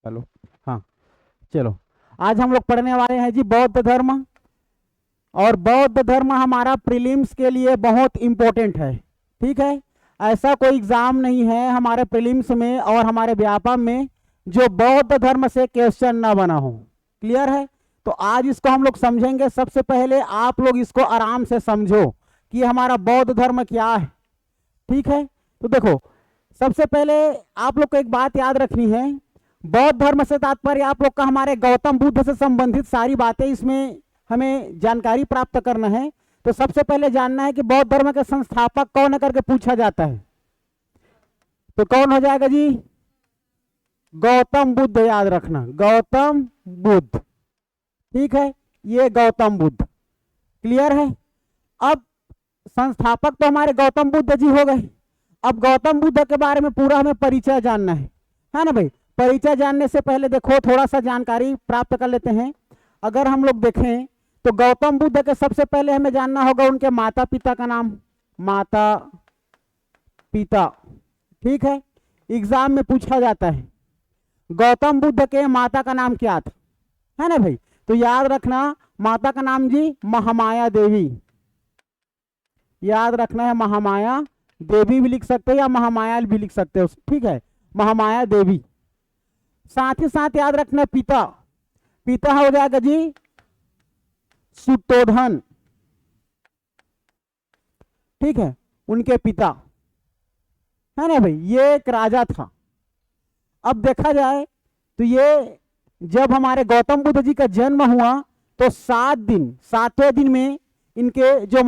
Hello. हाँ, चलो। आज हम लोग पढ़ने वाले हैं जी बौद्ध धर्म। और बौद्ध धर्म हमारा प्रीलिम्स के लिए बहुत इम्पोर्टेंट है। ठीक है, ऐसा कोई एग्जाम नहीं है हमारे प्रीलिम्स में और हमारे व्यापम में जो बौद्ध धर्म से क्वेश्चन ना बना हो। क्लियर है? तो आज इसको हम लोग समझेंगे। सबसे पहले आप लोग इसको आराम से समझो कि हमारा बौद्ध धर्म क्या है। ठीक है, तो देखो, सबसे पहले आप लोग को एक बात याद रखनी है। बौद्ध धर्म से तात्पर्य आप लोग का हमारे गौतम बुद्ध से संबंधित सारी बातें इसमें हमें जानकारी प्राप्त करना है। तो सबसे पहले जानना है कि बौद्ध धर्म के संस्थापक कौन है करके पूछा जाता है, तो कौन हो जाएगा जी? गौतम बुद्ध। याद रखना, गौतम बुद्ध। ठीक है, ये गौतम बुद्ध। क्लियर है? अब संस्थापक तो हमारे गौतम बुद्ध जी हो गए। अब गौतम बुद्ध के बारे में पूरा हमें परिचय जानना है ना भाई? परिचय जानने से पहले देखो थोड़ा सा जानकारी प्राप्त कर लेते हैं। अगर हम लोग देखें तो गौतम बुद्ध के सबसे पहले हमें जानना होगा उनके माता पिता का नाम। माता पिता, ठीक है, एग्जाम में पूछा जाता है गौतम बुद्ध के माता का नाम क्या था, है ना भाई? तो याद रखना, माता का नाम जी महामाया देवी। याद रखना है, महामाया देवी भी लिख सकते हो या महामाया भी लिख सकते हो। ठीक है, महामाया देवी। साथ ही साथ याद रखना पिता। पिता हो जाएगा जी सुतोधन। ठीक है, उनके पिता, है ना भाई? ये एक राजा था। अब देखा जाए तो ये जब हमारे गौतम बुद्ध जी का जन्म हुआ तो 7वें दिन में इनके जो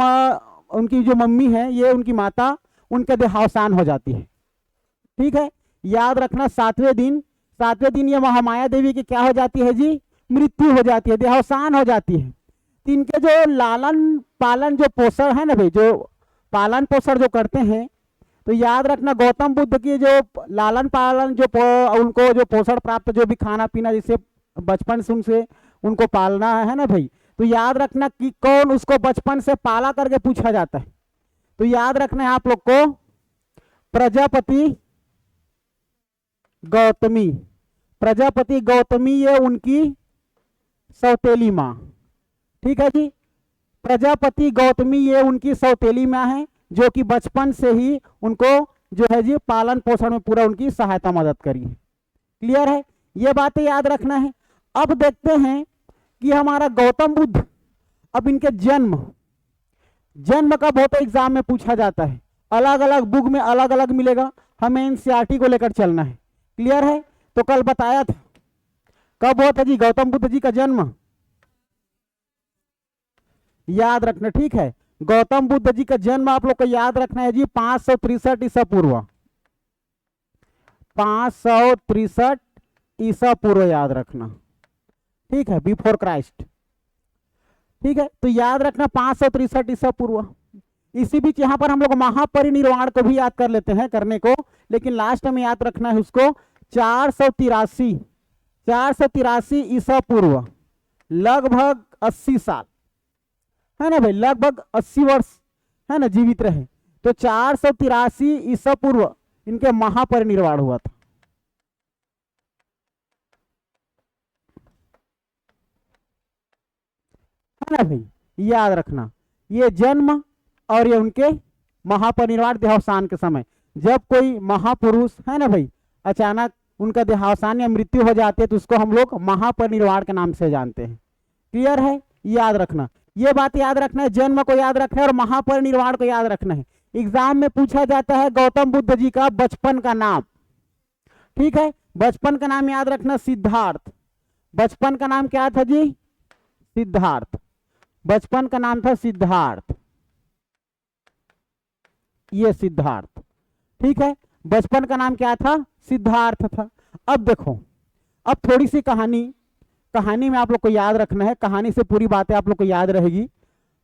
उनकी जो मम्मी है, ये उनकी माता, उनका देहावसान हो जाती है। ठीक है, याद रखना, 7वें दिन ये महामाया देवी की क्या हो जाती है जी? मृत्यु हो जाती है, देहावसान हो जाती है। तो इनके जो लालन पालन जो पोषण है ना भाई, जो पालन पोषण जो करते हैं, तो याद रखना गौतम बुद्ध की जो लालन पालन जो उनको जो पोषण प्राप्त, जो भी खाना पीना, जिससे बचपन से उनसे उनको पालना है ना भाई, तो याद रखना कि कौन उसको बचपन से पाला करके पूछा जाता है। तो याद रखना है आप लोग को प्रजापति गौतमी। प्रजापति गौतमी ये उनकी सौतेली माँ। ठीक है जी, प्रजापति गौतमी ये उनकी सौतेली माँ है, जो कि बचपन से ही उनको जो है जी पालन पोषण में पूरा उनकी सहायता मदद करी है। क्लियर है? ये बातें याद रखना है। अब देखते हैं कि हमारा गौतम बुद्ध, अब इनके जन्म का बहुत एग्जाम में पूछा जाता है। अलग अलग बुक में अलग अलग मिलेगा, हमें एनसीईआरटी को लेकर चलना है। क्लियर है? तो कल बताया था कब हुआ था जी गौतम बुद्ध जी का जन्म? याद रखना, ठीक है। गौतम बुद्ध जी का जन्म आप लोग को याद रखना है जी 563 ईसा पूर्व। 563 ईसा पूर्व याद रखना। ठीक है, बिफोर क्राइस्ट। ठीक है, तो याद रखना 563 ईसा पूर्व। इसी बीच यहाँ पर हम लोग महापरिनिर्वाण को भी याद कर लेते हैं करने को, लेकिन लास्ट में याद रखना है उसको 483 ईसा पूर्व, लगभग 80 साल, है ना भाई? लगभग 80 वर्ष, है ना, जीवित रहे। तो 483 ईसा पूर्व इनके महापरिनिर्वाण हुआ था। है ना भाई? याद रखना, ये जन्म और ये उनके महापरिनिर्वाण देहावसान के समय, जब कोई महापुरुष, है ना भाई, अचानक उनका देहावसान या मृत्यु हो जाती है तो उसको हम लोग महापरिनिर्वाण के नाम से जानते हैं। क्लियर है? याद रखना, ये बात याद रखना है, जन्म को याद रखना है और महापरिनिर्वाण को याद रखना है। एग्जाम में पूछा जाता है गौतम बुद्ध जी का बचपन का नाम। ठीक है, बचपन का नाम याद रखना सिद्धार्थ। बचपन का नाम क्या था जी? सिद्धार्थ। बचपन का नाम था सिद्धार्थ, ये सिद्धार्थ। ठीक है, बचपन का नाम क्या था? सिद्धार्थ था। अब देखो, अब थोड़ी सी कहानी में आप लोग को याद रखना है, कहानी से पूरी बातें आप लोग को याद रहेगी।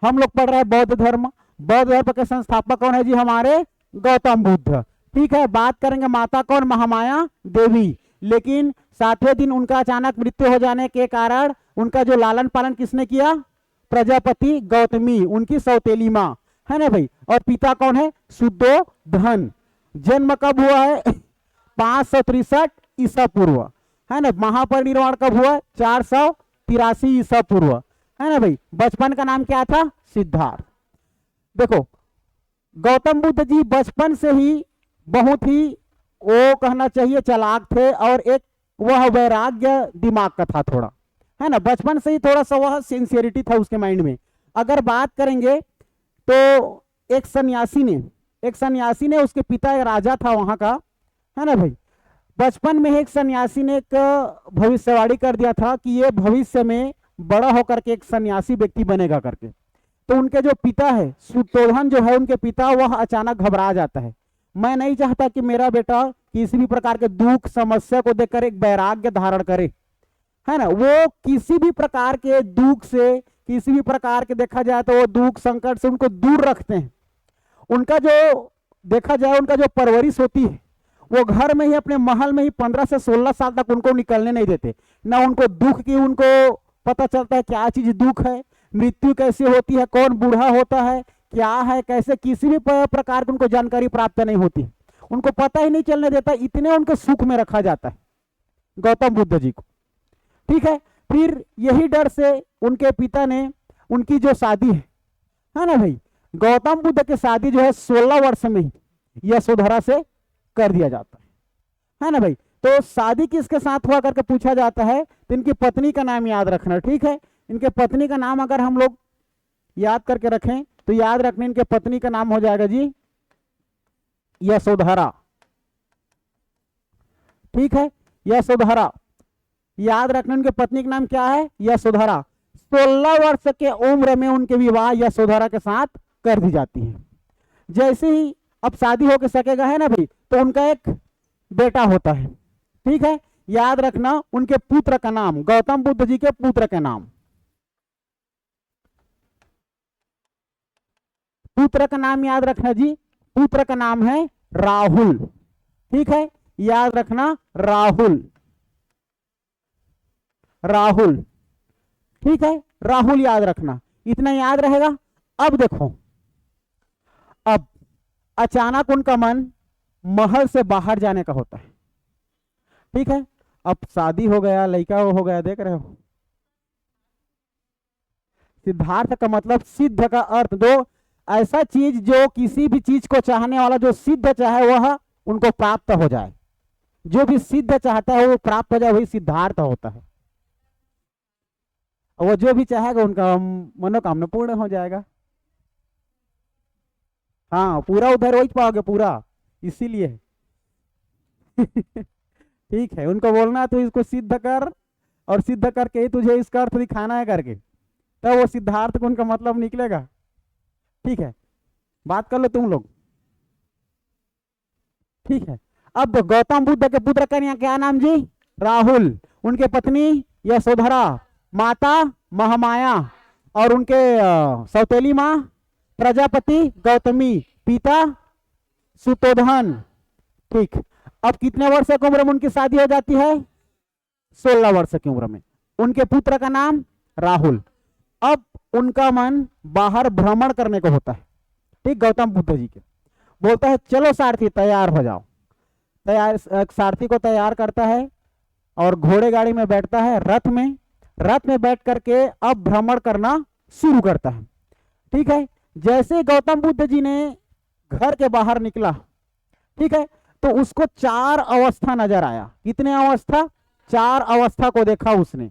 हम लोग पढ़ रहे हैं बौद्ध धर्म। बौद्ध धर्म के संस्थापक कौन है जी? हमारे गौतम बुद्ध। ठीक है, बात करेंगे माता कौन? महामाया देवी। लेकिन 7वें दिन उनका अचानक मृत्यु हो जाने के कारण उनका जो लालन पालन किसने किया? प्रजापति गौतमी, उनकी सौतेली माँ, है ना भाई? और पिता कौन है? सुद्धोधन। जन्म कब हुआ है? 563 ईसा पूर्व। है ना। महापरिनिर्वाण कब हुआ? 483 ईसा पूर्व, है ना भाई। बचपन का नाम क्या था? सिद्धार्थ। देखो गौतम बुद्ध जी बचपन से ही बहुत ही, वो कहना चाहिए चालाक थे, और एक वह वैराग्य दिमाग का था थोड़ा, है ना। बचपन से ही थोड़ा सा वह सिंसियरिटी था उसके माइंड में। अगर बात करेंगे तो एक सन्यासी ने उसके पिता एक राजा था वहां का, है ना भाई। बचपन में एक सन्यासी ने एक भविष्यवाणी कर दिया था कि ये भविष्य में बड़ा होकर के एक सन्यासी व्यक्ति बनेगा करके। तो उनके जो पिता है सुतोधन जो है, उनके पिता, वह अचानक घबरा जाता है। मैं नहीं चाहता कि मेरा बेटा किसी भी प्रकार के दुख समस्या को देखकर एक वैराग्य धारण करे, है ना। वो किसी भी प्रकार के दुख से, किसी भी प्रकार के देखा जाए तो वो दुख संकट से उनको दूर रखते हैं। उनका जो देखा जाए उनका जो परवरिश होती है, वो घर में ही अपने महल में ही 15 से 16 साल तक उनको निकलने नहीं देते। ना उनको दुख की उनको पता चलता है क्या चीज दुख है, मृत्यु कैसे होती है, कौन बूढ़ा होता है, क्या है कैसे, किसी भी प्रकार की उनको जानकारी प्राप्त नहीं होती, उनको पता ही नहीं चलने देता। इतने उनको सुख में रखा जाता है गौतम बुद्ध जी को, ठीक है। फिर यही डर से उनके पिता ने उनकी जो शादी है ना भाई, गौतम बुद्ध की शादी जो है 16 वर्ष में ही यशोधरा से कर दिया जाता है ना भाई। तो शादी किसके साथ हुआ करके पूछा जाता है तो इनकी पत्नी का नाम याद रखना, ठीक है। इनके पत्नी का नाम अगर हम लोग याद करके रखें तो याद रखने इनके पत्नी का नाम हो जाएगा जी यशोधरा, ठीक है। यशोधरा याद रखने, उनके पत्नी का नाम क्या है? यशोधरा। 16 वर्ष के उम्र में उनके विवाह यशोधरा के साथ कर दी जाती है। जैसे ही अब शादी होके सकेगा, है ना भाई, तो उनका एक बेटा होता है, ठीक है। याद रखना उनके पुत्र का नाम, गौतम बुद्ध जी के पुत्र का नाम, पुत्र का नाम याद रखना जी, पुत्र का नाम है राहुल, ठीक है। याद रखना राहुल, राहुल, ठीक है। राहुल याद रखना, इतना याद रहेगा। अब देखो, अब अचानक उनका मन महल से बाहर जाने का होता है, ठीक है। अब शादी हो गया, लड़का हो गया, देख रहे हो। सिद्धार्थ का मतलब सिद्ध का अर्थ, जो ऐसा चीज जो किसी भी चीज को चाहने वाला जो सिद्ध चाहे वह उनको प्राप्त हो जाए, जो भी सिद्ध चाहता है वो प्राप्त हो जाए, वही सिद्धार्थ होता है। वो जो भी चाहेगा उनका मनोकामना पूर्ण हो जाएगा। हाँ, पूरा उधर वही पाओगे पूरा, इसीलिए ठीक है। उनको बोलना तो इसको सिद्ध कर, और सिद्ध करके ही तुझे इसका अर्थ दिखाना है करके, तब वो सिद्धार्थ को उनका मतलब निकलेगा, ठीक है। बात कर लो तुम लोग, ठीक है। अब गौतम बुद्ध के पुत्र का क्या नाम जी? राहुल। उनके पत्नी यशोधरा, माता महामाया, और उनके सौतेली माँ प्रजापति गौतमी, पिता सुतोधन, ठीक। अब कितने वर्ष की उम्र में उनकी शादी हो जाती है? 16 वर्ष की उम्र में। उनके पुत्र का नाम राहुल। अब उनका मन बाहर भ्रमण करने को होता है, ठीक। गौतम बुद्ध जी के बोलता है चलो सारथी तैयार हो जाओ। तैयार, सारथी को तैयार करता है और घोड़े गाड़ी में बैठता है, रथ में बैठ करके अब भ्रमण करना शुरू करता है, ठीक है। जैसे गौतम बुद्ध जी ने घर के बाहर निकला, ठीक है, तो उसको 4 अवस्था नजर आया। कितने अवस्था? 4 अवस्था को देखा उसने,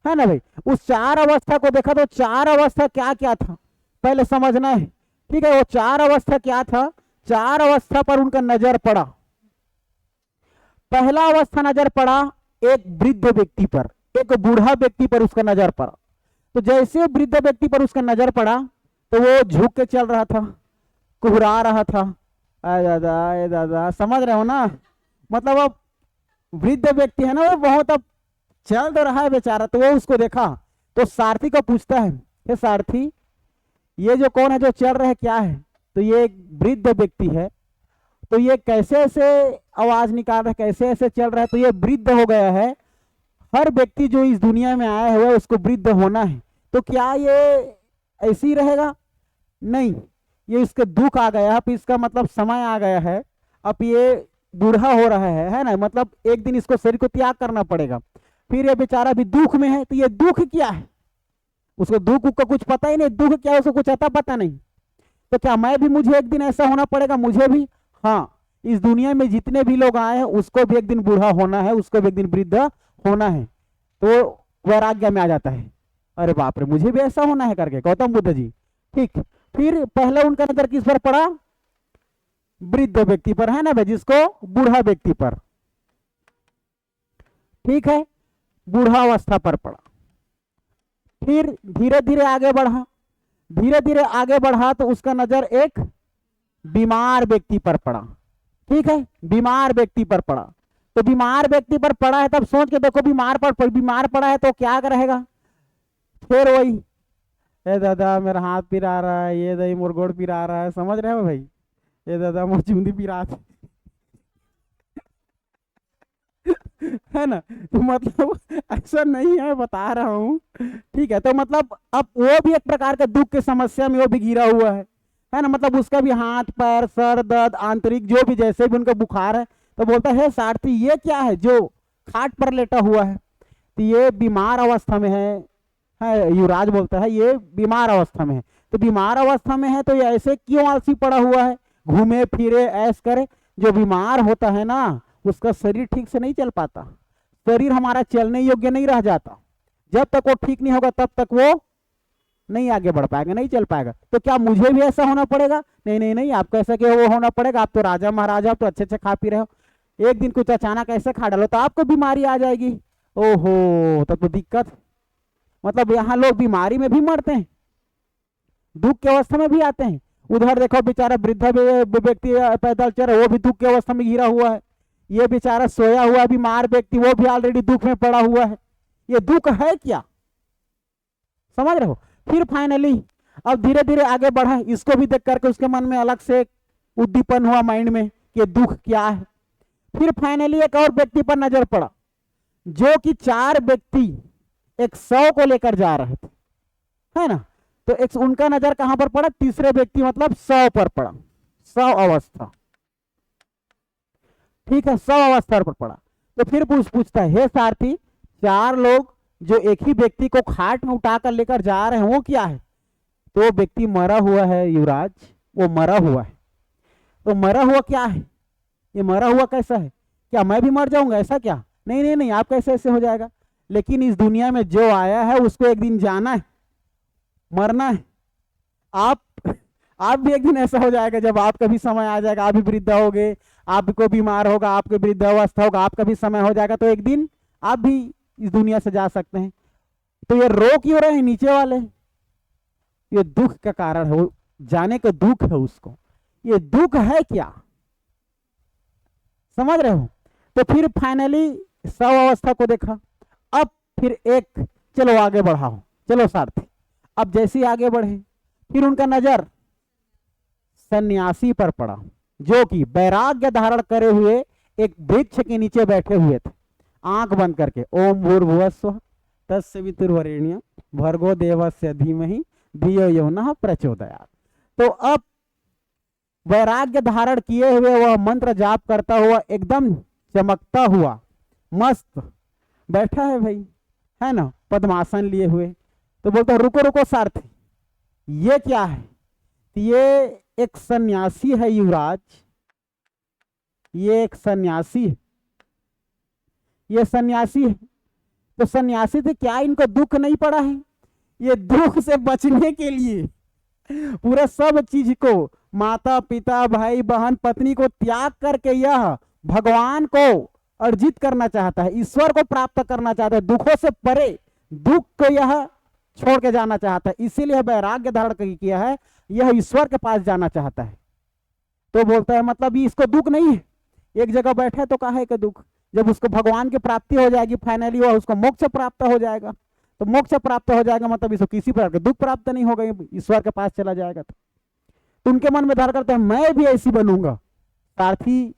है ना भाई। उस 4 अवस्था को देखा तो 4 अवस्था क्या क्या था पहले समझना है, ठीक है। वो 4 अवस्था क्या था? 4 अवस्था पर उनका नजर पड़ा। पहला अवस्था नजर पड़ा एक वृद्ध व्यक्ति पर, एक बूढ़ा व्यक्ति पर उसका नजर पड़ा। तो जैसे वृद्ध व्यक्ति पर उसका नजर पड़ा तो वो झुक के चल रहा था, कुहरा रहा था, ए दादा, समझ रहे हो ना। मतलब अब वृद्ध व्यक्ति है ना, वो बहुत अब चल तो रहा है बेचारा। तो वो उसको देखा तो सारथी को पूछता है, हे सारथी, ये जो कौन है जो चल रहा है क्या है? तो ये एक वृद्ध व्यक्ति है, तो ये कैसे ऐसे आवाज निकाल रहा है, कैसे ऐसे चल रहा है? तो ये वृद्ध हो गया है। हर व्यक्ति जो इस दुनिया में आया हुआ है उसको वृद्ध होना है, तो क्या ये ऐसे ही रहेगा? नहीं, ये इसके दुख आ गया, अब इसका मतलब समय आ गया है, अब ये बूढ़ा हो रहा है ना, मतलब एक दिन इसको शरीर को त्याग करना पड़ेगा, फिर ये बेचारा भी दुख में है, तो ये दुख क्या है, उसको दुख का कुछ पता ही नहीं, दुख क्या है उसको कुछ आता पता नहीं। तो क्या मैं भी, मुझे एक दिन ऐसा होना पड़ेगा मुझे भी? हाँ, इस दुनिया में जितने भी लोग आए हैं उसको भी एक दिन बूढ़ा होना है, उसको भी एक दिन वृद्ध होना है। तो वैराग्य में आ जाता है, अरे बाप रे मुझे भी ऐसा होना है करके, गौतम बुद्ध जी। ठीक, फिर पहले उनका नजर किस पर पड़ा? वृद्ध व्यक्ति पर, है ना भाई, जिसको बूढ़ा व्यक्ति पर, ठीक है, बूढ़ावस्था पर पड़ा। फिर धीरे धीरे आगे बढ़ा, धीरे धीरे आगे बढ़ा तो उसका नजर एक बीमार व्यक्ति पर पड़ा। ठीक है, बीमार व्यक्ति पर पड़ा, तो बीमार व्यक्ति पर पड़ा है, तब सोच के देखो, बीमार पड़ा है तो क्या रहेगा? फिर वही, ए दादा मेरा हाथ पिरा रहा है, ये दही मोर गोड़ पिरा रहा है, समझ रहे हो भाई, ये दादा मोर चूंदी पिरा है ना। तो मतलब ऐसा नहीं है, बता रहा हूँ, ठीक है। तो मतलब अब वो भी एक प्रकार का दुख की समस्या में वो भी घिरा हुआ है ना, मतलब उसका भी हाथ पैर सर दर्द आंतरिक जो भी, जैसे भी उनका बुखार है, तो बोलता है सारथी ये क्या है जो खाट पर लेटा हुआ है? तो ये बीमार अवस्था में है, युवराज बोलता है ये बीमार अवस्था में है। तो बीमार अवस्था में है तो ये ऐसे क्यों आलसी पड़ा हुआ है, घूमे फिरे ऐश करे? जो बीमार होता है ना उसका शरीर ठीक से नहीं चल पाता, शरीर हमारा चलने योग्य नहीं रह जाता, जब तक वो ठीक नहीं होगा तब तक वो नहीं आगे बढ़ पाएगा, नहीं चल पाएगा। तो क्या मुझे भी ऐसा होना पड़ेगा? नहीं नहीं नहीं, आपको ऐसा क्यों वो होना पड़ेगा? आप तो राजा महाराजा, आप तो अच्छे अच्छे खा पी रहे हो, एक दिन कुछ अचानक ऐसे खा डालो तो आपको बीमारी आ जाएगी। ओहो, तब तो दिक्कत। मतलब यहाँ लोग बीमारी में भी मरते हैं, दुख की अवस्था में भी आते हैं। उधर देखो बेचारा वृद्ध व्यक्ति पैदल चल रहा है, वो भी दुख की अवस्था में घिरा हुआ है। ये बेचारा सोया हुआ बीमार व्यक्ति, वो भी ऑलरेडी दुख में पड़ा हुआ है। ये दुख है क्या? समझ रहे हो? फिर फाइनली अब धीरे धीरे आगे बढ़ा, इसको भी देख करके उसके मन में अलग से उद्दीपन हुआ माइंड में कि दुख क्या है। फिर फाइनली एक और व्यक्ति पर नजर पड़ा, जो कि 4 व्यक्ति एक 100 को लेकर जा रहे थे, है ना। तो एक उनका नजर कहां पर पड़ा? तीसरे व्यक्ति मतलब 100 पर पड़ा, 100 अवस्था, ठीक है, 100 अवस्था पर पड़ा। तो फिर पूछता है, हे सारथी 4 लोग जो एक ही व्यक्ति को खाट में उठाकर लेकर जा रहे हैं वो क्या है? तो वो व्यक्ति मरा हुआ है युवराज, वो मरा हुआ है। तो मरा हुआ क्या है? ये मरा हुआ कैसा है? क्या मैं भी मर जाऊंगा ऐसा क्या? नहीं नहीं नहीं, आप कैसे ऐसे हो जाएगा? लेकिन इस दुनिया में जो आया है उसको एक दिन जाना है, मरना है। आप भी एक दिन ऐसा हो जाएगा, जब आपका भी समय आ जाएगा, आप भी वृद्ध होगे, आपको बीमार होगा, आपके वृद्धावस्था होगा, आपका भी समय हो जाएगा, तो एक दिन आप भी इस दुनिया से जा सकते हैं। तो ये रो क्यों रहे हैं नीचे वाले? ये दुख का कारण है, जाने का दुख है उसको। ये दुख है क्या? समझ रहे हो? तो फिर फाइनली 100 अवस्था को देखा। अब फिर एक, चलो आगे बढ़ाओ, चलो सारथी। अब जैसे ही आगे बढ़े फिर उनका नजर सन्यासी पर पड़ा, जो कि वैराग्य धारण करे हुए एक वृक्ष के नीचे बैठे हुए थे, आंख बंद करके। ओम भूर्भुवस्सुः तत्सवितुर्वरेण्यं भर्गो देवस्य धीमहि धियो यो नः प्रचोदयात्। तो अब वैराग्य धारण किए हुए वह मंत्र जाप करता हुआ एकदम चमकता हुआ मस्त बैठा है भाई, है ना, पद्मासन लिए हुए। तो बोलता रुको रुको सारथी, ये क्या है? ये एक सन्यासी है युवराज, ये एक सन्यासी है, ये सन्यासी है। तो सन्यासी से क्या इनको दुख नहीं पड़ा है? ये दुख से बचने के लिए पूरा सब चीज को, माता पिता भाई बहन पत्नी को त्याग करके यह भगवान को अर्जित करना चाहता है, ईश्वर को प्राप्त करना चाहता है, दुखों से परे दुख को यह छोड़ के जाना चाहता है, इसीलिए वैराग्य धारण किया है, यह ईश्वर के पास जाना चाहता है। तो बोलता है मतलब इसको दुख नहीं है, एक जगह बैठा है तो काहे का दुख? जब उसको भगवान की प्राप्ति हो जाएगी फाइनली, वह उसको मोक्ष प्राप्त हो जाएगा। तो मोक्ष प्राप्त हो जाएगा मतलब इसको किसी प्रकार का दुख प्राप्त नहीं होगा, ईश्वर के पास चला जाएगा। तो उनके मन में धारण करते हैं मैं भी ऐसी बनूंगा। सारथी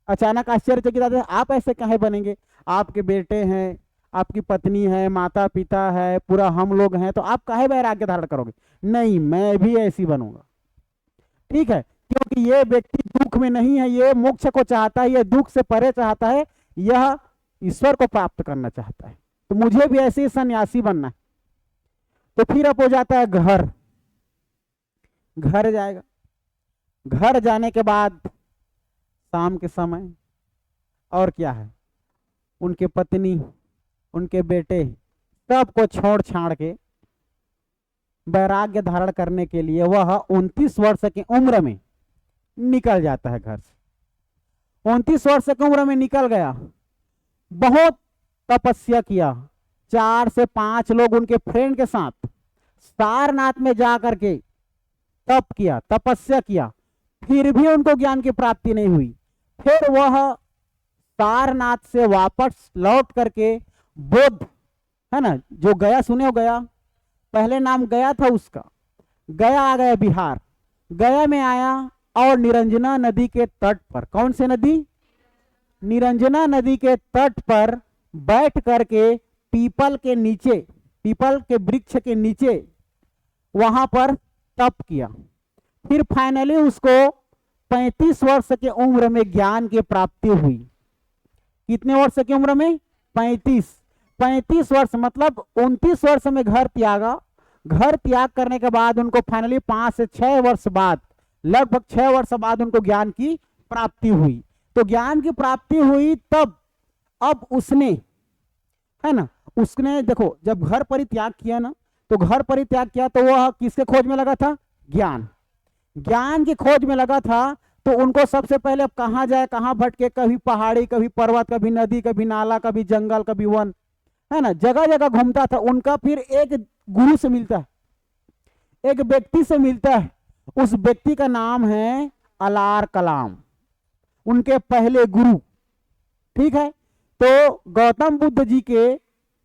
अचानक आश्चर्यचकित आते हैं, आप ऐसे काहे बनेंगे? आपके बेटे हैं, आपकी पत्नी है, माता पिता है, पूरा हम लोग हैं, तो आप काहे वैराग्य धारण करोगे? नहीं, मैं भी ऐसी बनूंगा। ठीक है, क्योंकि ये व्यक्ति दुख में नहीं है, ये मोक्ष को चाहता है, ये दुख से परे चाहता है, यह ईश्वर को प्राप्त करना चाहता है। तो मुझे भी ऐसे ही सन्यासी बनना है। तो फिर अब हो जाता है घर। घर जाएगा, घर जाने के बाद शाम के समय और क्या है, उनके पत्नी, उनके बेटे सबको छोड़ छाड़ के वैराग्य धारण करने के लिए वह 29 वर्ष की उम्र में निकल जाता है घर से। 29 वर्ष की उम्र में निकल गया, बहुत तपस्या किया, 4 से 5 लोग उनके फ्रेंड के साथ सारनाथ में जा करके तप किया, तपस्या किया, फिर भी उनको ज्ञान की प्राप्ति नहीं हुई। फिर वह सारनाथ से वापस लौट करके बुद्ध, है ना, जो गया, सुने हो गया, पहले नाम गया था उसका, गया आ गया बिहार, गया में आया और निरंजना नदी के तट पर, कौन से नदी, निरंजना नदी के तट पर बैठ करके पीपल के नीचे, पीपल के वृक्ष के नीचे वहां पर तप किया। फिर फाइनली उसको 35 वर्ष की उम्र में ज्ञान की प्राप्ति हुई। कितने वर्ष की उम्र में, 35 वर्ष, मतलब 29 वर्ष में घर त्यागा। घर त्याग करने के बाद उनको फाइनली 5 से 6 वर्ष बाद, लगभग 6 वर्ष बाद उनको ज्ञान की प्राप्ति हुई। तो ज्ञान की प्राप्ति हुई तब अब उसने, है ना, उसने देखो जब घर परित्याग किया ना, तो घर परित्याग किया तो वह किसके खोज में लगा था, ज्ञान, ज्ञान की खोज में लगा था। तो उनको सबसे पहले अब कहाँ जाए, कहाँ भटके, कभी पहाड़ी, कभी पर्वत, कभी नदी, कभी नाला, कभी जंगल, कभी वन, है ना, जगह जगह घूमता था। उनका फिर एक गुरु से मिलता है, एक व्यक्ति से मिलता है, उस व्यक्ति का नाम है अलार कलाम, उनके पहले गुरु। ठीक है, तो गौतम बुद्ध जी के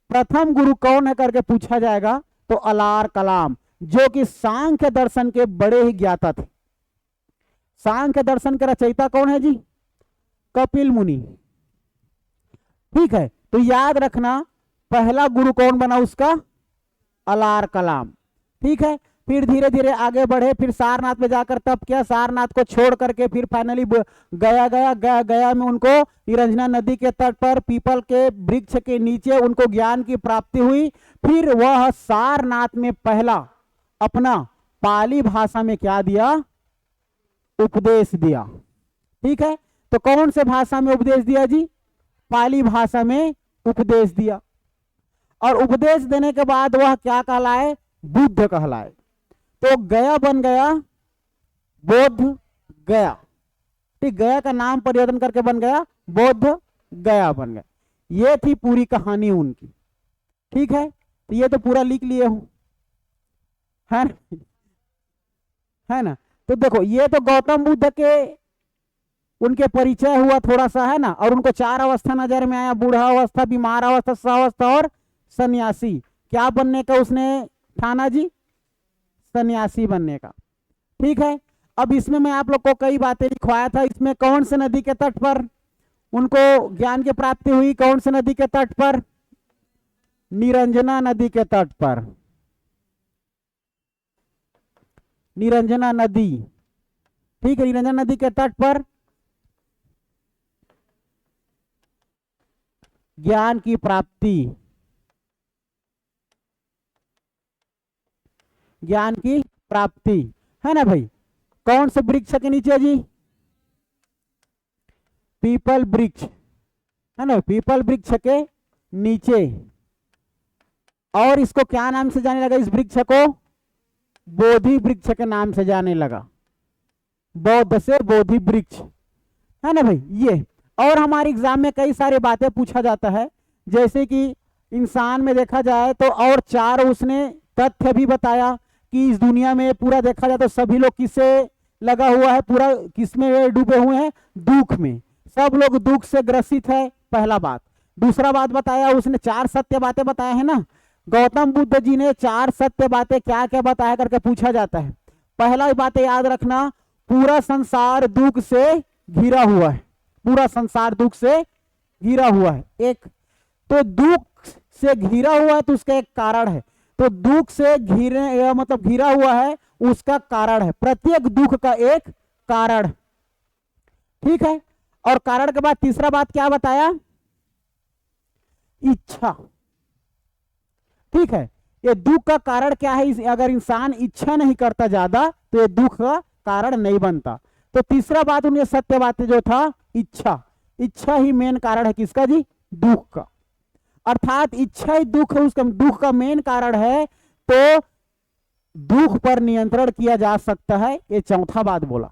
प्रथम गुरु कौन है करके पूछा जाएगा तो अलार कलाम, जो कि सांख्य दर्शन के बड़े ही ज्ञाता थे। सांख्य दर्शन के रचयिता कौन है जी, कपिल मुनि। ठीक है, तो याद रखना पहला गुरु कौन बना उसका, अलार कलाम। ठीक है, फिर धीरे धीरे आगे बढ़े, फिर सारनाथ में जाकर तप किया, सारनाथ को छोड़ करके फिर फाइनली गया में उनको निरंजना नदी के तट पर पीपल के वृक्ष के नीचे उनको ज्ञान की प्राप्ति हुई। फिर वह सारनाथ में पहला अपना पाली भाषा में क्या दिया, उपदेश दिया। ठीक है, तो कौन से भाषा में उपदेश दिया जी, पाली भाषा में उपदेश दिया। और उपदेश देने के बाद वह क्या कहलाए, बुद्ध कहलाए। तो गया बन गया बोध गया। ठीक, गया का नाम परिवर्तन करके बन गया बोध गया बन गया। ये थी पूरी कहानी उनकी। ठीक है, तो ये तो पूरा लिख लिए हूं, है ना। तो देखो ये तो गौतम बुद्ध के उनके परिचय हुआ थोड़ा सा, है ना, और उनको 4 अवस्था नजर में आया, बूढ़ा अवस्था, बीमार अवस्था, सहावस्था और सन्यासी। क्या बनने का उसने ठाना जी, सन्यासी बनने का। ठीक है, अब इसमें मैं आप लोग को कई बातें लिखवाया था। इसमें कौन से नदी के तट पर उनको ज्ञान की प्राप्ति हुई, कौन से नदी के तट पर, निरंजना नदी के तट पर, निरंजना नदी। ठीक है, निरंजना नदी के तट पर ज्ञान की प्राप्ति, ज्ञान की प्राप्ति, है ना भाई। कौन से वृक्ष के नीचे जी, पीपल वृक्ष, है ना, पीपल वृक्ष के नीचे। और इसको क्या नाम से जाने लगा, इस वृक्ष को बोधि वृक्ष के नाम से जाने लगा, बौद्ध से बोधि वृक्ष, है ना भाई ये। और हमारे एग्जाम में कई सारी बातें पूछा जाता है, जैसे कि इंसान में देखा जाए तो, और 4 उसने तथ्य भी बताया कि इस दुनिया में पूरा देखा जाए तो सभी लोग किससे लगा हुआ है, पूरा किसमें डूबे हुए हैं, दुख में, सब लोग दुख से ग्रसित है, पहला बात। दूसरा बात बताया उसने 4 सत्य बातें बताया है ना, गौतम बुद्ध जी ने 4 सत्य बातें क्या क्या बताया करके पूछा जाता है। पहला बात याद रखना, पूरा संसार दुख से घिरा हुआ है, पूरा संसार दुख से घिरा हुआ है। एक तो दुख से घिरा हुआ है तो उसका एक कारण है, तो दुख से घिरे मतलब घिरा हुआ है उसका कारण है, प्रत्येक दुख का एक कारण, ठीक है। और कारण के बाद तीसरा बात क्या बताया, इच्छा, ठीक है। ये दुख का कारण क्या है, अगर इंसान इच्छा नहीं करता ज्यादा तो ये दुख का कारण नहीं बनता। तो तीसरा बात उनके सत्य बात जो था, इच्छा, इच्छा ही मेन कारण है किसका जी, दुख का। अर्थात इच्छा ही दुख है, उसका दुख का मेन कारण है, तो दुख पर नियंत्रण किया जा सकता है। ये चौथा बात बोला।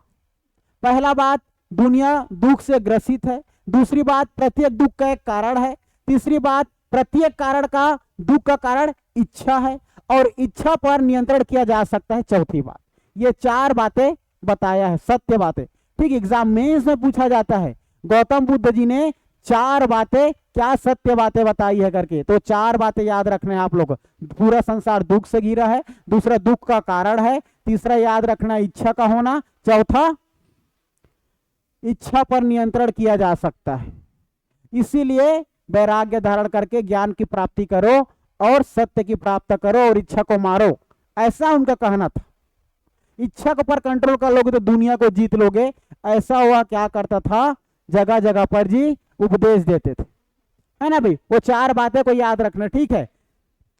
पहला बात, दुनिया दुख से ग्रसित है। दूसरी बात, प्रत्येक दुख का एक कारण है। तीसरी बात, प्रत्येक कारण का दुख का कारण इच्छा है और इच्छा पर नियंत्रण किया जा सकता है, चौथी बात। ये चार बातें बताया है, सत्य बातें, ठीक। एग्जाम मेंस में पूछा जाता है गौतम बुद्ध जी ने चार बातें क्या सत्य बातें बताई है करके, तो चार बातें याद रखना है आप लोग। पूरा संसार दुख से घिरा है, दूसरा दुख का कारण है, तीसरा याद रखना इच्छा का होना, चौथा इच्छा पर नियंत्रण किया जा सकता है। इसीलिए वैराग्य धारण करके ज्ञान की प्राप्ति करो और सत्य की प्राप्त करो और इच्छा को मारो, ऐसा उनका कहना था। इच्छा को पर कंट्रोल कर लोगे तो दुनिया को जीत लोगे, ऐसा हुआ क्या करता था, जगह जगह पर जी उपदेश देते थे, है ना भाई। वो चार बातें को याद रखना, ठीक है।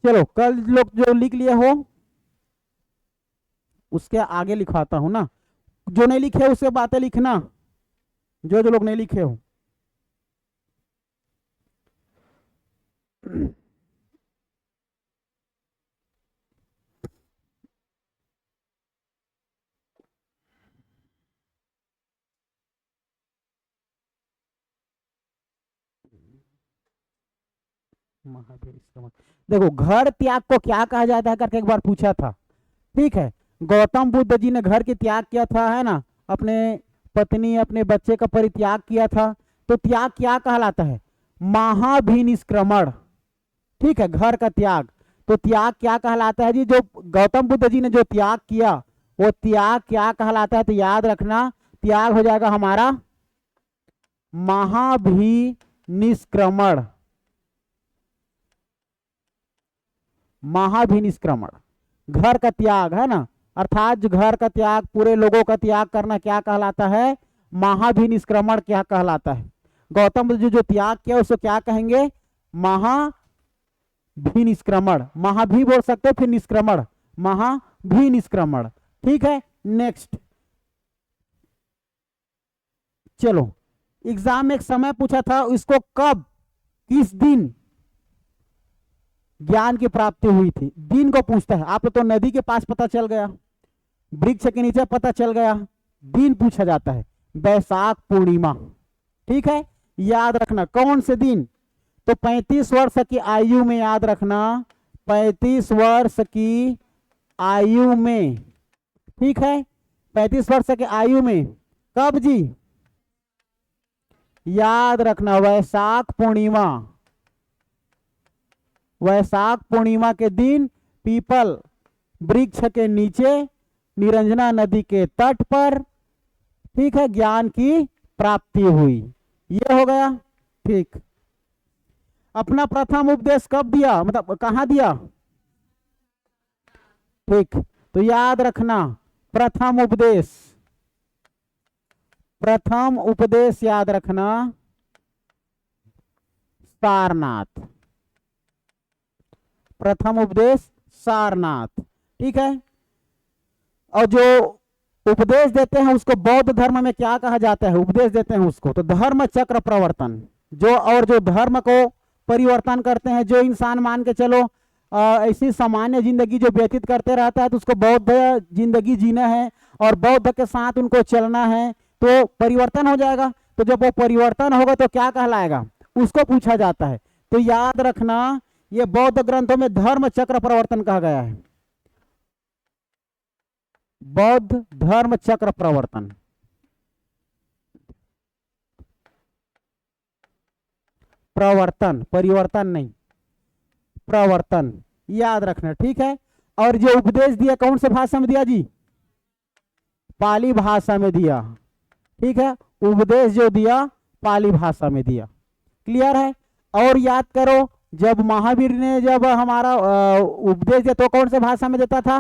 चलो कल लोग जो लिख लिए हो उसके आगे लिखवाता हूं ना, जो नहीं लिखे उससे बातें लिखना, जो लोग नहीं लिखे हो। महावीर इसका देखो, घर त्याग को क्या कहा जाता है करके एक बार पूछा था, ठीक है। गौतम बुद्ध जी ने घर के त्याग किया था, है ना, अपने पत्नी अपने बच्चे का परित्याग किया था, तो त्याग क्या कहलाता है, महाभिनिष्क्रमण, ठीक है। घर का त्याग, तो त्याग क्या कहलाता है जी, जो गौतम बुद्ध जी ने जो त्याग किया वो त्याग क्या कहलाता है, तो याद रखना त्याग हो जाएगा हमारा महाभिनिष्क्रमण, महाभिनिष्क्रमण, घर का त्याग, है ना। अर्थात जो घर का त्याग, पूरे लोगों का त्याग करना क्या कहलाता है, महाभिनिष्क्रमण क्या कहलाता है। गौतम बुद्ध जी जो त्याग किया उसको क्या कहेंगे, महाभिनिष्क्रमण, महाभि बोल सकते हो फिर निष्क्रमण, महाभिनिष्क्रमण, ठीक है। नेक्स्ट, चलो एग्जाम में एक समय पूछा था, इसको कब किस दिन ज्ञान की प्राप्ति हुई थी, दिन को पूछता है। आप तो नदी के पास पता चल गया, वृक्ष के नीचे पता चल गया, दिन पूछा जाता है, वैशाख पूर्णिमा, ठीक है। याद रखना कौन से दिन, तो 35 वर्ष की आयु में, याद रखना 35 वर्ष की आयु में, ठीक है। 35 वर्ष की आयु में कब जी, याद रखना वैशाख पूर्णिमा, वैशाख पूर्णिमा के दिन पीपल वृक्ष के नीचे निरंजना नदी के तट पर, ठीक है, ज्ञान की प्राप्ति हुई। ये हो गया, ठीक। अपना प्रथम उपदेश कब दिया, मतलब कहां दिया, ठीक। तो याद रखना प्रथम उपदेश, प्रथम उपदेश याद रखना सारनाथ, प्रथम उपदेश सारनाथ, ठीक है। और जो उपदेश देते हैं उसको बौद्ध धर्म में क्या कहा जाता है, उपदेश देते हैं उसको तो धर्म चक्र प्रवर्तन, जो और जो धर्म को परिवर्तन करते हैं, जो इंसान मान के चलो ऐसी सामान्य जिंदगी जो व्यतीत करते रहता है तो उसको बौद्ध जिंदगी जीना है और बौद्ध के साथ उनको चलना है, तो परिवर्तन हो जाएगा। तो जब वो परिवर्तन होगा तो क्या कहलाएगा, उसको पूछा जाता है। तो याद रखना ये बौद्ध ग्रंथों में धर्म चक्र प्रवर्तन कहा गया है, बौद्ध धर्म चक्र प्रवर्तन, प्रवर्तन, परिवर्तन नहीं, प्रवर्तन, याद रखना, ठीक है। और जो उपदेश दिया कौन से भाषा में दिया जी, पाली भाषा में दिया, ठीक है। उपदेश जो दिया पाली भाषा में दिया, क्लियर है। और याद करो जब महावीर ने जब हमारा उपदेश दिया तो कौन से भाषा में देता था,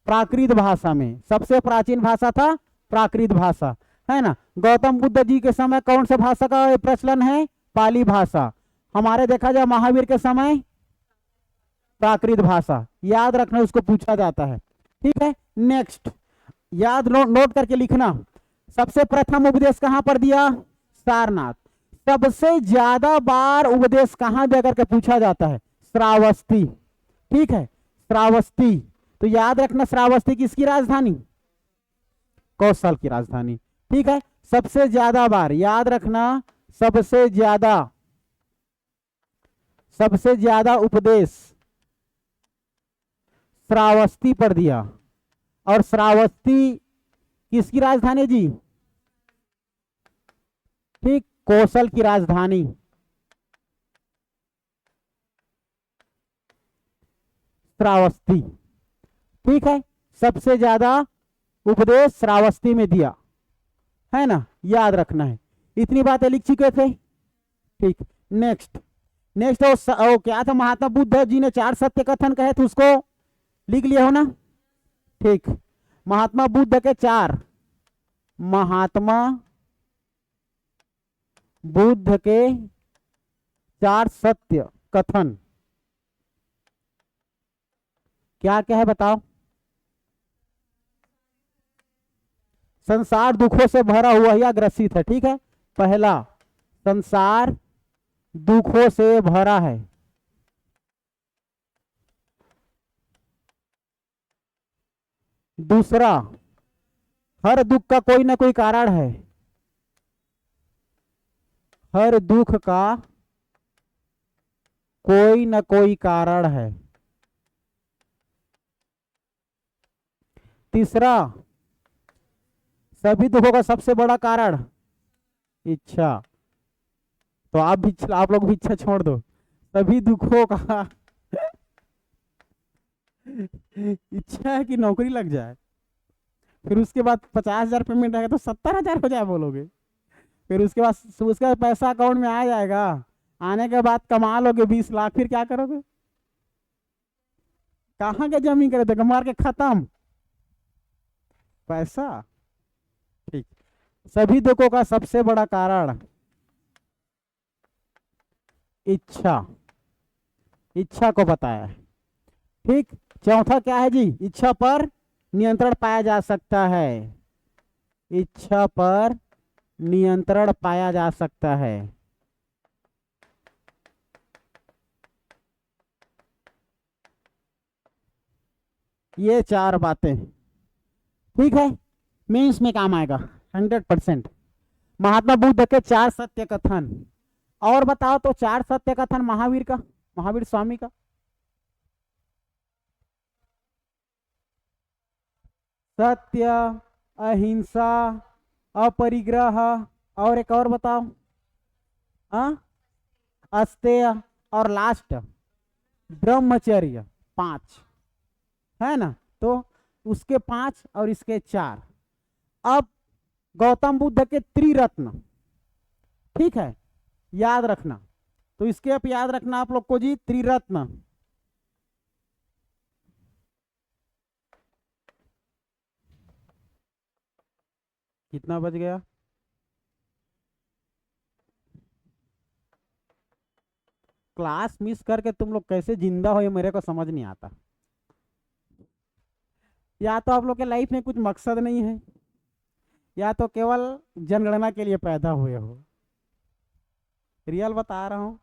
प्राकृत भाषा में, सबसे प्राचीन भाषा था प्राकृत भाषा, है ना। गौतम बुद्ध जी के समय कौन सा भाषा का प्रचलन है? पाली भाषा। हमारे देखा जाए महावीर के समय प्राकृत भाषा। याद रखना, उसको पूछा जाता है। ठीक है, नेक्स्ट याद नोट करके लिखना। सबसे प्रथम उपदेश कहां पर दिया? सारनाथ। सबसे ज्यादा बार उपदेश कहां दे करके पूछा जाता है? श्रावस्ती। ठीक है, श्रावस्ती। तो याद रखना, श्रावस्ती किसकी राजधानी? कौशल की राजधानी। ठीक है, सबसे ज्यादा बार याद रखना, सबसे ज्यादा उपदेश श्रावस्ती पर दिया। और श्रावस्ती किसकी राजधानी जी? ठीक, कौशल की राजधानी। श्रावस्ती। ठीक है, सबसे ज्यादा उपदेश श्रावस्ती में दिया, है ना, याद रखना है। इतनी बातें लिख चुके थे। ठीक, नेक्स्ट क्या था? महात्मा बुद्ध जी ने 4 सत्य कथन कहे थे, उसको लिख लिया हो ना? ठीक, महात्मा बुद्ध के 4 सत्य कथन क्या क्या है बताओ? संसार दुखों से भरा हुआ या ग्रसित है। ठीक है, पहला, संसार दुखों से भरा है। दूसरा, हर दुख का कोई ना कोई कारण है। हर दुख का कोई ना कोई कारण है। तीसरा, सभी दुखों का सबसे बड़ा कारण इच्छा। तो आप लोग भी इच्छा छोड़ दो। सभी दुखों का इच्छा है कि नौकरी लग जाए, फिर उसके बाद 50,000 पेमेंट आएगा तो 70,000 हो जाए बोलोगे। फिर उसके बाद उसका पैसा अकाउंट में आ जाएगा, आने के बाद कमा लोगे 20 लाख, फिर क्या करोगे? कहाँ के जमीन करे थे, मार के खत्म पैसा। ठीक, सभी दुखों का सबसे बड़ा कारण इच्छा को बताया है। ठीक, चौथा क्या है जी? इच्छा पर नियंत्रण पाया जा सकता है। इच्छा पर नियंत्रण पाया जा सकता है। ये 4 बातें, ठीक है, मेंस में काम आएगा 100%। महात्मा बुद्ध के 4 सत्य कथन। और बताओ तो 4 सत्य कथन महावीर स्वामी का। सत्य, अहिंसा, अपरिग्रह, और एक और बताओ। अस्तेय, और लास्ट ब्रह्मचर्य। 5 है ना। तो उसके 5 और इसके 4। अब गौतम बुद्ध के त्रिरत्न, ठीक है, याद रखना। तो इसके अब याद रखना आप लोग को जी, त्रिरत्न। कितना बज गया? क्लास मिस करके तुम लोग कैसे जिंदा हो, ये मेरे को समझ नहीं आता। या तो आप लोग के लाइफ में कुछ मकसद नहीं है, या तो केवल जनगणना के लिए पैदा हुए हो। रियल बता रहा हूँ।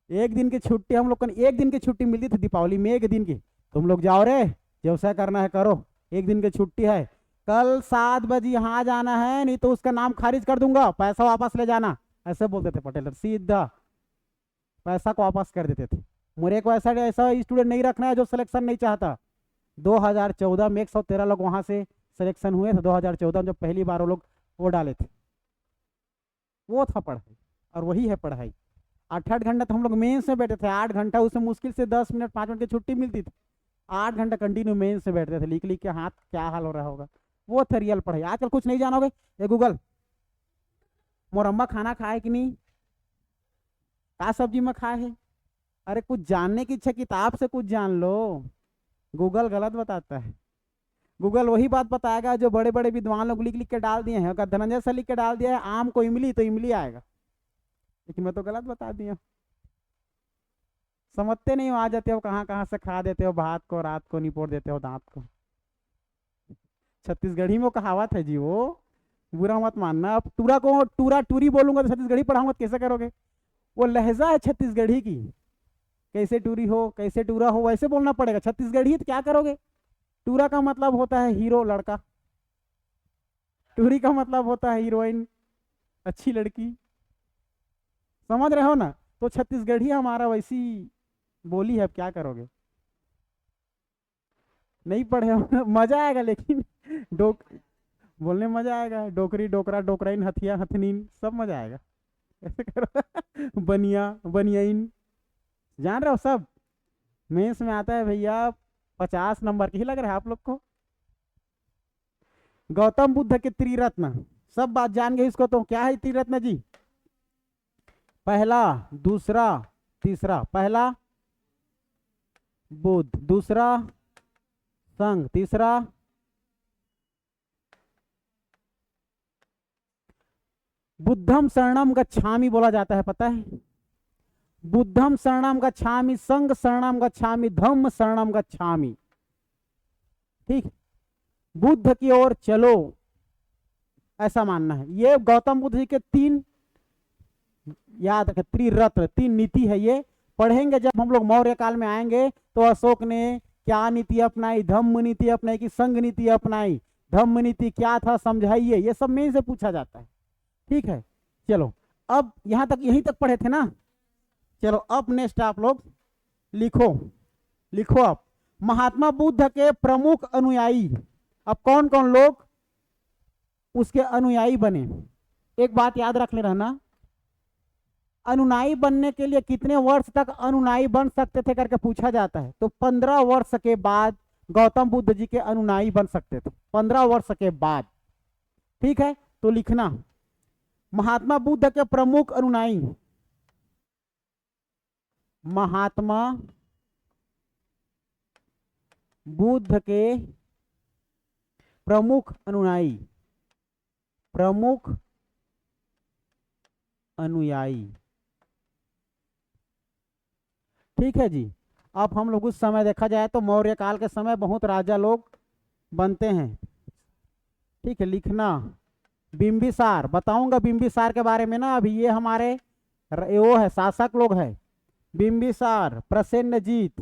एक दिन की छुट्टी हम लोग को, एक दिन की छुट्टी मिलती थी दीपावली में, एक दिन की। तुम लोग जाओ रे, व्यवसाय करना है करो, एक दिन की छुट्टी है। कल 7 बजे यहाँ जाना है, नहीं तो उसका नाम खारिज कर दूंगा, पैसा वापस ले जाना, ऐसे बोलते थे पटेल। सीधा पैसा को वापस कर देते थे। मेरे को ऐसा स्टूडेंट नहीं रखना है जो सिलेक्शन नहीं चाहता। 2014 में 113 लोग वहां से सिलेक्शन हुए थे। 2014 में जब पहली बार वो लोग वो डाले थे, वो था पढ़ाई, और वही है पढ़ाई। 8-8 घंटा तो हम लोग मेंस में बैठे थे। 8 घंटा, उसमें मुश्किल से 10 मिनट 5 मिनट की छुट्टी मिलती थी। 8 घंटा कंटिन्यू मेंस में बैठते थे, लिख लिख के हाथ क्या हाल हो रहा होगा। वो था रियल पढ़ाई। आजकल कुछ नहीं जानोगे, ये गूगल मोरम्बा खाना खाए कि नहीं, क्या सब्जी में खाए है। अरे कुछ जानने की इच्छा, किताब से कुछ जान लो, गूगल गलत बताता है। गूगल वही बात बताएगा जो बड़े बड़े विद्वान लोग लिख लिख के डाल दिए हैं। अगर धनंजय से लिख के डाल दिया है आम को इमली, तो इमली आएगा, लेकिन मैं तो गलत बता दिया। समझते नहीं हो, आ जाते हो कहाँ कहाँ से खा देते हो, भात को रात को निपोड़ देते हो दांत को। छत्तीसगढ़ी में वो कहावत है जी, वो बुरा मत मानना। अब टूरा को टूरा टूरी बोलूंगा तो छत्तीसगढ़ी पढ़ाऊंगा तो कैसे करोगे? वो लहजा है छत्तीसगढ़ी की, कैसे टूरी हो कैसे टूरा हो वैसे बोलना पड़ेगा। छत्तीसगढ़ी तो क्या करोगे? टूरा का मतलब होता है हीरो लड़का, टूरी का मतलब होता है हीरोइन, अच्छी लड़की। समझ रहे हो ना? तो छत्तीसगढ़ी हमारा वैसी बोली है, अब क्या करोगे? नहीं पढ़े हो मजा आएगा, लेकिन डोक बोलने में मजा आएगा। डोकरी डोकरा डोकराइन हथिया हथनीन सब मजा आएगा। ऐसे करो बनिया बनियाइन, जान रहे हो सब। मेंस में आता है भैया 50 नंबर की ही लग रहा है आप लोग को। गौतम बुद्ध के त्रिरत्न, सब बात जान गए इसको। तो क्या है त्रिरत्न जी? पहला, दूसरा, तीसरा। पहला बुद्ध, दूसरा संघ, तीसरा बुद्धम शरणम गच्छामि बोला जाता है, पता है? बुद्धम शरणम गच्छामि, संघ शरणम गच्छामि, धम्म शरणम गच्छामि। ठीक, बुद्ध की ओर चलो, ऐसा मानना है। ये गौतम बुद्ध जी के 3 याद रखें, त्रिरत्न, 3 नीति है। ये पढ़ेंगे जब हम लोग मौर्य काल में आएंगे तो अशोक ने क्या नीति अपनाई, धम्म नीति अपनाई कि संघ नीति अपनाई, धम्म नीति क्या था समझाइए, ये सब में से पूछा जाता है। ठीक है, चलो अब यहां तक, यहीं तक पढ़े थे ना। चलो अब नेक्स्ट आप लोग लिखो, लिखो आप महात्मा बुद्ध के प्रमुख अनुयायी। अब कौन कौन लोग उसके अनुयायी बने? एक बात याद रख ले रहना, अनुयायी बनने के लिए कितने वर्ष तक अनुयायी बन सकते थे करके पूछा जाता है। तो 15 वर्ष के बाद गौतम बुद्ध जी के अनुयायी बन सकते थे, 15 वर्ष के बाद। ठीक है, तो लिखना महात्मा बुद्ध के प्रमुख अनुयायी, महात्मा बुद्ध के प्रमुख अनुयायी, प्रमुख अनुयायी। ठीक है जी। अब हम लोग उस समय देखा जाए तो मौर्य काल के समय बहुत राजा लोग बनते हैं। ठीक है, लिखना बिंबिसार, बताऊंगा बिंबिसार के बारे में ना। अभी ये हमारे वो है शासक लोग है, बिंबिसार, प्रसेनजीत,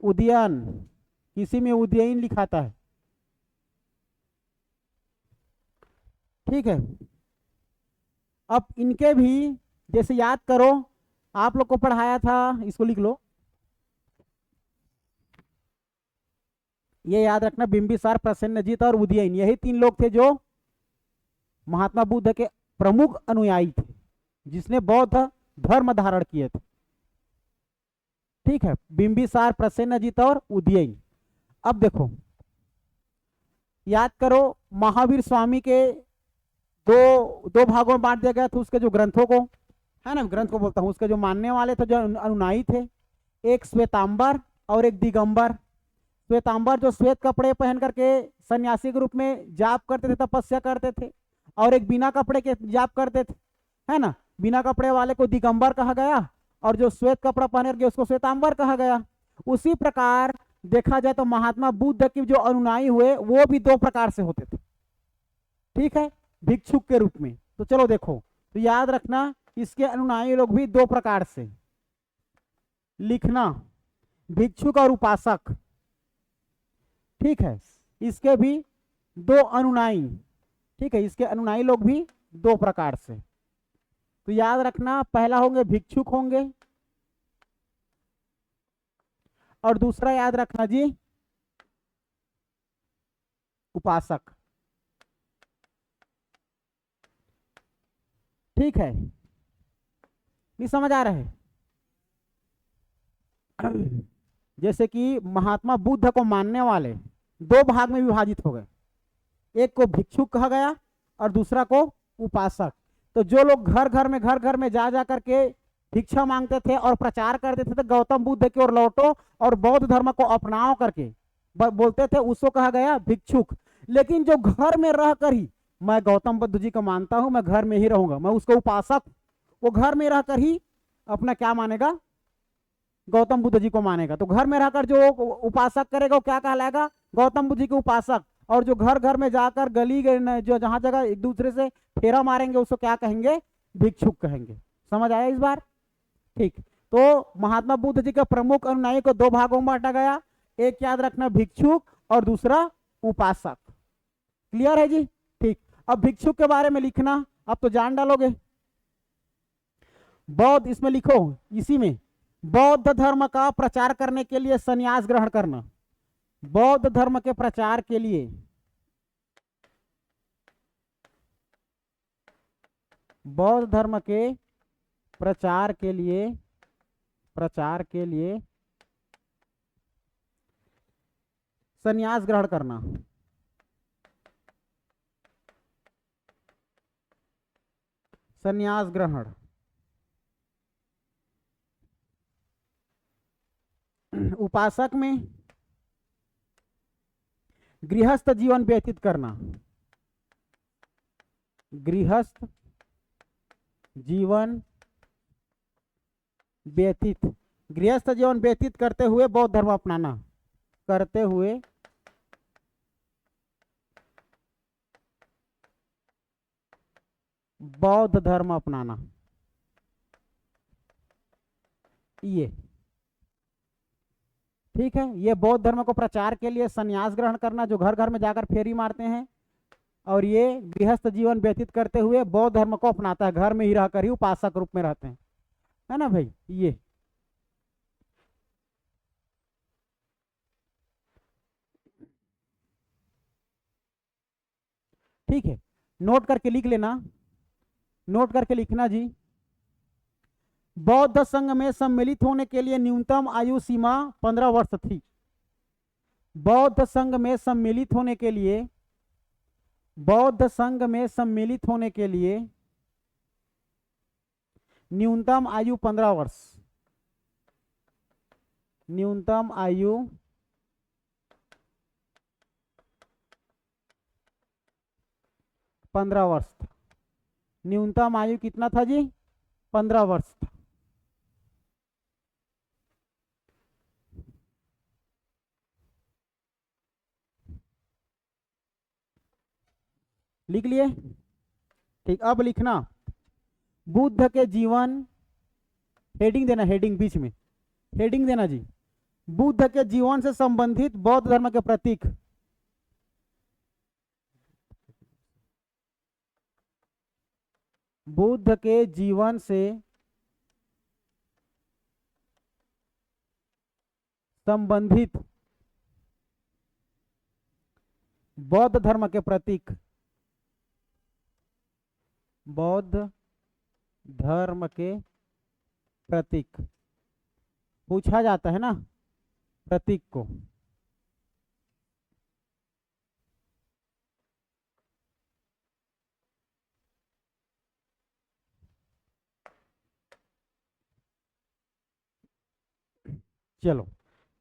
उदयन, किसी में उदयन लिखाता है। ठीक है, अब इनके भी जैसे याद करो, आप लोग को पढ़ाया था, इसको लिख लो, ये याद रखना बिंबिसार, प्रसेनजीत और उदयन, यही 3 लोग थे जो महात्मा बुद्ध के प्रमुख अनुयायी थे, जिसने बौद्ध धर्म धारण किए थे। ठीक है, बिंबिसार, प्रसेनजीत और उदयन। अब देखो याद करो, महावीर स्वामी के दो भागों में बांट दिया गया था उसके जो ग्रंथों को, है ना, ग्रंथ को बोलता हूँ, उसके जो मानने वाले थे, जो अनुयायी थे, एक श्वेतांबर और एक दिगंबर। श्वेतांबर जो श्वेत कपड़े पहन करके सन्यासी के रूप में जाप करते थे, तपस्या करते थे, और एक बिना कपड़े के जाप करते थे, है ना। बिना कपड़े वाले को दिगंबर कहा गया और जो श्वेत कपड़ा पहन करके उसको श्वेतांबर कहा गया। उसी प्रकार देखा जाए तो महात्मा बुद्ध के जो अनुयायी हुए वो भी 2 प्रकार से होते थे। ठीक है, भिक्षुक के रूप में। तो चलो देखो, तो याद रखना इसके अनुयायी लोग भी 2 प्रकार से, लिखना भिक्षुक और उपासक। ठीक है, इसके भी 2 अनुयायी। ठीक है, इसके अनुयायी लोग भी 2 प्रकार से। तो याद रखना, पहला होंगे भिक्षुक होंगे और दूसरा याद रखना जी उपासक। ठीक है, नहीं समझ आ रहा है? जैसे कि महात्मा बुद्ध को मानने वाले 2 भाग में विभाजित हो गए, एक को भिक्षुक कहा गया और दूसरा को उपासक। तो जो लोग घर घर में जा करके भिक्षा मांगते थे और प्रचार करते थे गौतम बुद्ध की ओर लौटो और बौद्ध धर्म को अपनाओ करके बोलते थे, उसको कहा गया भिक्षुक। लेकिन जो घर में रहकर ही, मैं गौतम बुद्ध जी को मानता हूं, मैं घर में ही रहूंगा, मैं उसको उपासक, वो घर में रहकर ही अपना क्या मानेगा, गौतम बुद्ध जी को मानेगा। तो घर में रहकर जो उपासक करेगा वो क्या कहलाएगा, गौतम बुद्ध जी के उपासक। और जो घर घर में जाकर गली जो जहां जगह एक दूसरे से फेरा मारेंगे उसको क्या कहेंगे, भिक्षुक कहेंगे। समझ आया इस बार? ठीक। तो महात्मा बुद्ध जी के प्रमुख अनुयायी को दो भागों में बांटा गया, एक याद रखना भिक्षुक और दूसरा उपासक। क्लियर है जी? ठीक। अब भिक्षुक के बारे में लिखना, अब तो जान डालोगे। बौद्ध, इसमें लिखो इसी में, बौद्ध धर्म का प्रचार करने के लिए संन्यास ग्रहण करना। बौद्ध धर्म के प्रचार के लिए, बौद्ध धर्म के प्रचार के लिए संन्यास ग्रहण करना। संन्यास ग्रहण। उपासक में गृहस्थ जीवन व्यतीत करना। गृहस्थ जीवन व्यतीत, गृहस्थ जीवन व्यतीत करते हुए बौद्ध धर्म अपनाना, करते हुए बौद्ध धर्म अपनाना। ये ठीक है, ये बौद्ध धर्म को प्रचार के लिए संन्यास ग्रहण करना, जो घर घर में जाकर फेरी मारते हैं, और ये गृहस्थ जीवन व्यतीत करते हुए बौद्ध धर्म को अपनाता है, घर में ही रहकर ही उपासक रूप में रहते हैं, है ना भाई? ये ठीक है, नोट करके लिख लेना, नोट करके लिखना जी। बौद्ध संघ में सम्मिलित होने के लिए न्यूनतम आयु सीमा 15 वर्ष थी। बौद्ध संघ में सम्मिलित होने के लिए, बौद्ध संघ में सम्मिलित होने के लिए न्यूनतम आयु 15 वर्ष, न्यूनतम आयु 15 वर्ष था। न्यूनतम आयु कितना था जी? 15 वर्ष था। लिख लिए? ठीक। अब लिखना बुद्ध के जीवन, हेडिंग देना, हेडिंग बीच में हेडिंग देना जी, बुद्ध के जीवन से संबंधित बौद्ध धर्म के प्रतीक। बुद्ध के जीवन से संबंधित बौद्ध धर्म के प्रतीक, बौद्ध धर्म के प्रतीक पूछा जाता है ना, प्रतीक को। चलो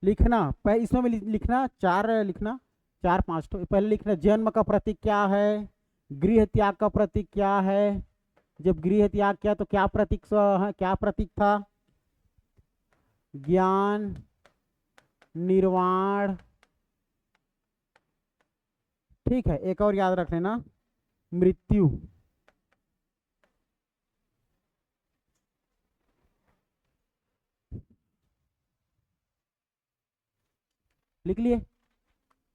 लिखना, इसमें भी लिखना, चार लिखना, 4-5 तो पहले लिखना, जन्म का प्रतीक क्या है, गृह त्याग का प्रतीक क्या है, जब गृह त्याग किया तो क्या प्रतीक है, क्या प्रतीक था, ज्ञान, निर्वाण। ठीक है, एक और याद रख लेना, मृत्यु। लिख लिए?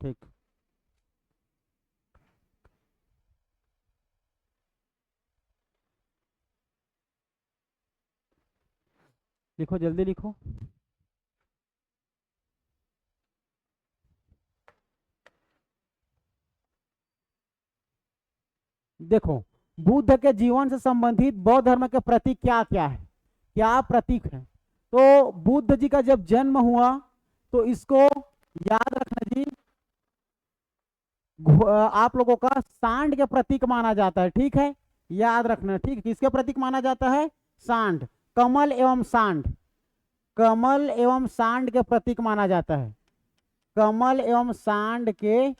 ठीक। लिखो, जल्दी लिखो। देखो, बुद्ध के जीवन से संबंधित बौद्ध धर्म के प्रतीक क्या क्या है, क्या प्रतीक है। तो बुद्ध जी का जब जन्म हुआ तो इसको याद रखना जी, आप लोगों का सांड के प्रतीक माना जाता है। ठीक है, याद रखना। ठीक, किसके प्रतीक माना जाता है? सांड। कमल एवं सांड, कमल एवं सांड के प्रतीक माना जाता है, कमल एवं सांड के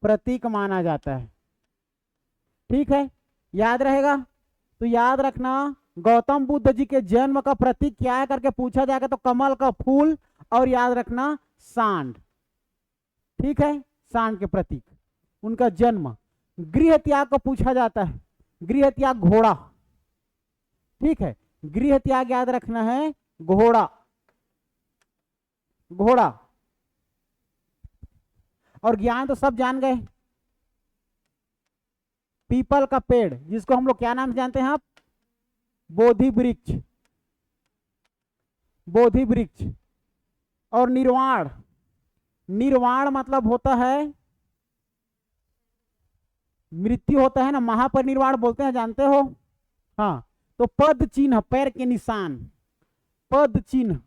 प्रतीक माना जाता है। ठीक है, याद रहेगा। तो याद रखना, गौतम बुद्ध जी के जन्म का प्रतीक क्या है करके पूछा जाएगा तो कमल का फूल, और याद रखना सांड। ठीक है, सांड के प्रतीक उनका जन्म। गृह त्याग को पूछा जाता है, गृह त्याग घोड़ा। ठीक है, गृह त्याग याद रखना है घोड़ा, घोड़ा। और ज्ञान तो सब जान गए, पीपल का पेड़ जिसको हम लोग क्या नाम से जानते हैं आप, बोधि वृक्ष, बोधि वृक्ष। और निर्वाण, निर्वाण मतलब होता है मृत्यु होता है ना, महापरिनिर्वाण बोलते हैं, जानते हो। हाँ, तो पद चिन्ह, पैर के निशान, पद चिन्ह,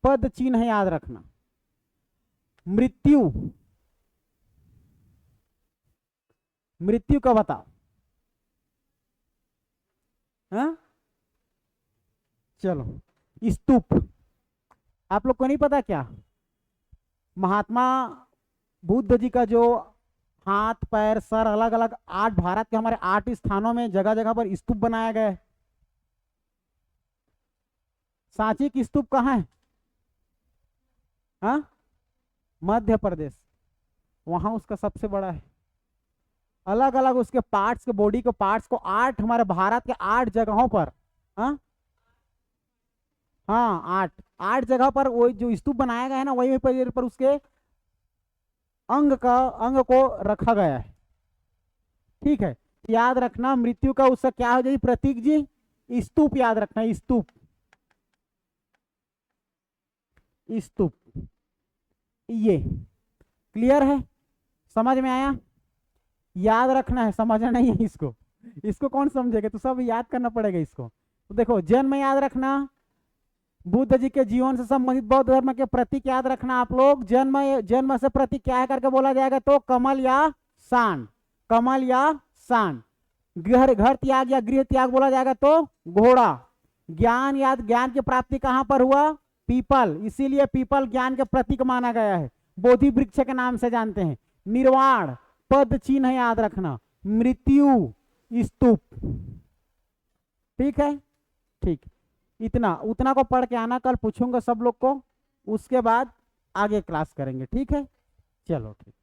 पद चिन्ह याद रखना। मृत्यु, मृत्यु का बताओ। हाँ, चलो, स्तूप, आप लोग को नहीं पता क्या, महात्मा बुद्ध जी का जो हाथ पैर सर अलग अलग 8 भारत के हमारे 8 स्थानों में जगह जगह पर स्तूप बनाया गया है। सांची की स्तूप कहाँ है? हाँ, मध्य प्रदेश, वहां उसका सबसे बड़ा है। अलग अलग उसके पार्ट्स के, बॉडी के पार्ट्स को 8 हमारे भारत के 8 जगहों पर, हाँ हाँ 8 जगह पर वो जो स्तूप बनाया गया है ना, वही पर उसके अंग को रखा गया है। ठीक है, याद रखना मृत्यु का उसका क्या हो जाएगी प्रतीक जी, स्तूप। याद रखना स्तूप, स्तूप। ये क्लियर है, समझ में आया? याद रखना है, समझना नहीं है इसको, इसको कौन समझेगा, तो सब याद करना पड़ेगा इसको। तो देखो, जन्म याद रखना, बुद्ध जी के जीवन से संबंधित बौद्ध धर्म के प्रतीक याद रखना आप लोग। जन्म से प्रतीक क्या है करके बोला जाएगा तो कमल या सांड, कमल या सांड। घर त्याग या गृह त्याग बोला जाएगा तो घोड़ा। ज्ञान याद, ज्ञान की प्राप्ति कहां पर हुआ, पीपल, इसीलिए पीपल ज्ञान के प्रतीक माना गया है, बोधि वृक्ष के नाम से जानते हैं। निर्वाण, पद चिन्ह याद रखना। मृत्यु, स्तूप। ठीक है, ठीक, इतना उतना को पढ़ के आना, कल पूछूंगा सब लोग को, उसके बाद आगे क्लास करेंगे। ठीक है, चलो ठीक।